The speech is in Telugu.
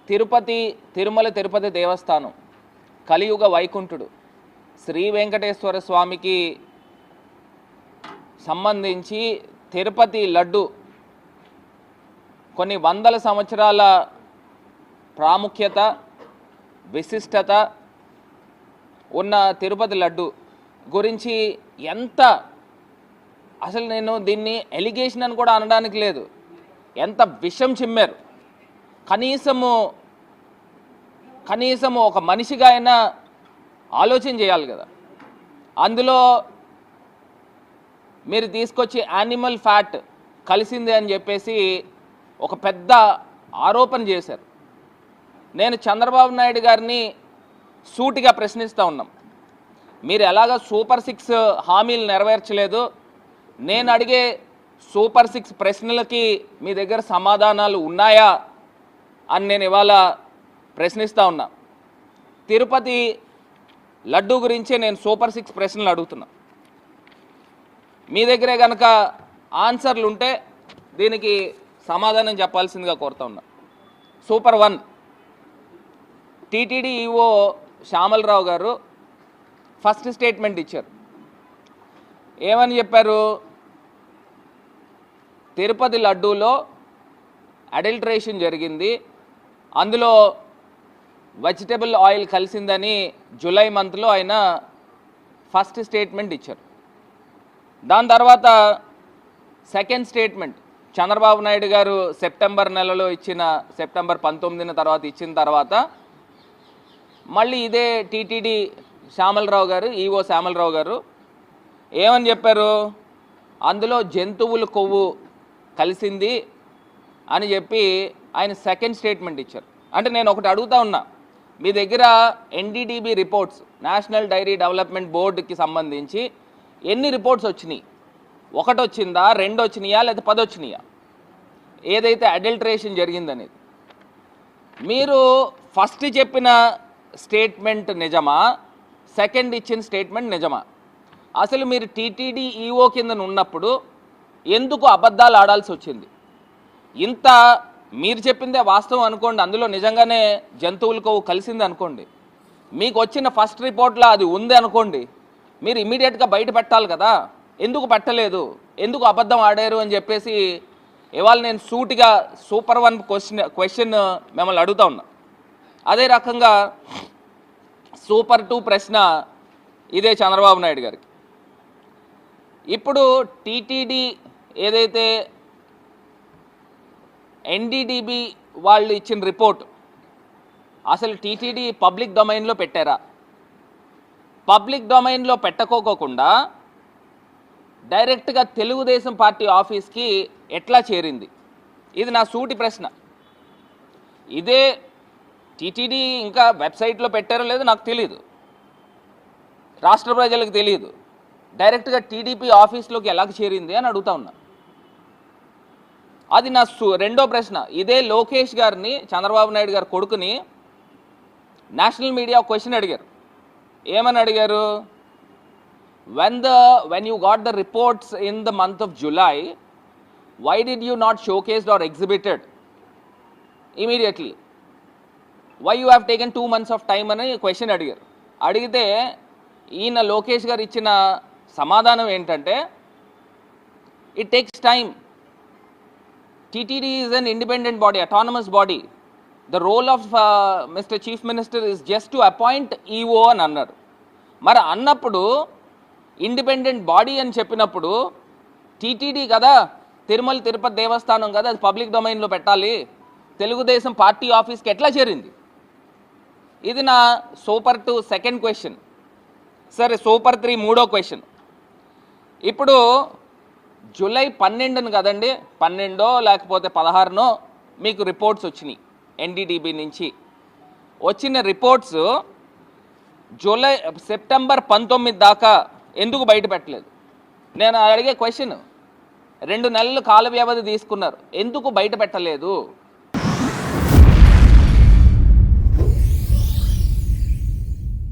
తిరుమల తిరుపతి దేవస్థానం కలియుగ వైకుంఠుడు శ్రీ వెంకటేశ్వర స్వామికి సంబంధించి తిరుపతి లడ్డు కొన్ని వందల సంవత్సరాల ప్రాముఖ్యత విశిష్టత ఉన్న తిరుపతి లడ్డు గురించి ఎంత అసలు నేను దీన్ని ఎలిగేషన్ అని కూడా అనడానికి లేదు, ఎంత విషం చిమ్మారు. కనీసము ఒక మనిషిగా అయినా ఆలోచన చేయాలి కదా. అందులో మీరు తీసుకొచ్చి యానిమల్ ఫ్యాట్ కలిసింది అని చెప్పేసి ఒక పెద్ద ఆరోపణ చేశారు. నేను చంద్రబాబు నాయుడు గారిని సూటిగా ప్రశ్నిస్తూ ఉన్నాం. మీరు ఎలాగ సూపర్ 6 హామీలు నెరవేర్చలేదు, నేను అడిగే సూపర్ 6 ప్రశ్నలకి మీ దగ్గర సమాధానాలు ఉన్నాయా అని నేను ఇవాళ ప్రశ్నిస్తూ ఉన్నా. తిరుపతి లడ్డు గురించే నేను సూపర్ 6 ప్రశ్నలు అడుగుతున్నా. మీ దగ్గరే కనుక ఆన్సర్లు ఉంటే దీనికి సమాధానం చెప్పాల్సిందిగా కోరుతా ఉన్నా. సూపర్ 1, టీటీడీ ఈఓ శ్యామలరావు గారు ఫస్ట్ స్టేట్మెంట్ ఇచ్చారు. ఏమని చెప్పారు? తిరుపతి లడ్డూలో అడల్టరేషన్ జరిగింది, అందులో వెజిటబుల్ ఆయిల్ కలిసిందని జూలై మంత్లో ఆయన ఫస్ట్ స్టేట్మెంట్ ఇచ్చారు. దాని తర్వాత సెకండ్ స్టేట్మెంట్ చంద్రబాబు నాయుడు గారు సెప్టెంబర్ నెలలో సెప్టెంబర్ 19న తర్వాత ఇచ్చిన తర్వాత మళ్ళీ ఇదే టీటీడీ శ్యామలరావు గారు, ఈఓ శ్యామలరావు గారు ఏమని చెప్పారు? అందులో జంతువుల కొవ్వు కలిసింది అని చెప్పి ఆయన సెకండ్ స్టేట్మెంట్ ఇచ్చారు. అంటే నేను ఒకటి అడుగుతా ఉన్నా, మీ దగ్గర NDDB reports, national dairy development బోర్డుకి సంబంధించి ఎన్ని రిపోర్ట్స్ వచ్చినాయి? 1 వచ్చిందా, 2 వచ్చినాయా, లేదా 10 వచ్చినాయా? ఏదైతే అడల్టరేషన్ జరిగిందనేది మీరు ఫస్ట్ చెప్పిన స్టేట్మెంట్ నిజమా, సెకండ్ ఇచ్చిన స్టేట్మెంట్ నిజమా? అసలు మీరు టీటీడీ ఈఓ కింద ఉన్నప్పుడు ఎందుకు అబద్ధాలు ఆడాల్సి వచ్చింది? ఇంత మీరు చెప్పిందే వాస్తవం అనుకోండి, అందులో నిజంగానే జంతువుల కొవ్వు కలిసింది అనుకోండి, మీకు వచ్చిన ఫస్ట్ రిపోర్ట్లో అది ఉంది అనుకోండి, మీరు ఇమీడియట్గా బయట పెట్టాలి కదా. ఎందుకు పెట్టలేదు, ఎందుకు అబద్ధం ఆడారు అని చెప్పేసి ఇవాళ నేను సూటిగా సూపర్ 1 క్వశ్చన్ మిమ్మల్ని అడుగుతా ఉన్నా. అదే రకంగా సూపర్ 2 ప్రశ్న ఇదే చంద్రబాబు నాయుడు గారికి. ఇప్పుడు టీటీడీ ఏదైతే ఎన్డీడీబీ వాళ్ళు ఇచ్చిన రిపోర్ట్ అసలు టీటీడీ పబ్లిక్ డొమైన్లో పెట్టారా? పబ్లిక్ డొమైన్లో పెట్టకోకుండా డైరెక్ట్గా తెలుగుదేశం పార్టీ ఆఫీస్కి ఎట్లా చేరింది? ఇది నా సూటి ప్రశ్న. ఇదే టీటీడీ ఇంకా వెబ్సైట్లో పెట్టారో లేదో నాకు తెలియదు, రాష్ట్ర ప్రజలకు తెలియదు. డైరెక్ట్గా టీడీపీ ఆఫీస్లోకి ఎలా చేరింది అని అడుగుతా ఉన్నా. అది నా రెండో ప్రశ్న. ఇదే లోకేష్ గారిని, చంద్రబాబు నాయుడు గారి కొడుకుని నేషనల్ మీడియా క్వశ్చన్ అడిగారు. ఏమని అడిగారు? when you got the reports in the month of July, why did you not showcased or exhibited immediately? Why you have taken 2 months of time అని క్వశ్చన్ అడిగారు. అడిగితే ఈయన లోకేష్ గారు ఇచ్చిన సమాధానం ఏంటంటే, it takes time. TTD is an independent body, autonomous body. The role of Mr. Chief Minister is just to appoint EO అని అన్నారు. మరి అన్నప్పుడు ఇండిపెండెంట్ బాడీ అని చెప్పినప్పుడు టీటీడీ కదా, తిరుమల తిరుపతి దేవస్థానం కదా, అది పబ్లిక్ డొమైన్లో పెట్టాలి, తెలుగుదేశం పార్టీ ఆఫీస్కి ఎట్లా చేరింది? ఇది నా సూపర్ 2 సెకండ్ క్వశ్చన్. సరే, సూపర్ 3 మూడో క్వశ్చన్. ఇప్పుడు జూలై 12న కదండి, 12 లేకపోతే 16నో మీకు రిపోర్ట్స్ వచ్చినాయి ఎన్డీడీబీ నుంచి. వచ్చిన రిపోర్ట్స్ సెప్టెంబర్ 19 దాకా ఎందుకు బయట పెట్టలేదు? నేను అడిగే క్వశ్చన్. 2 నెలలు కాల వ్యవధి తీసుకున్నారు, ఎందుకు బయట పెట్టలేదు?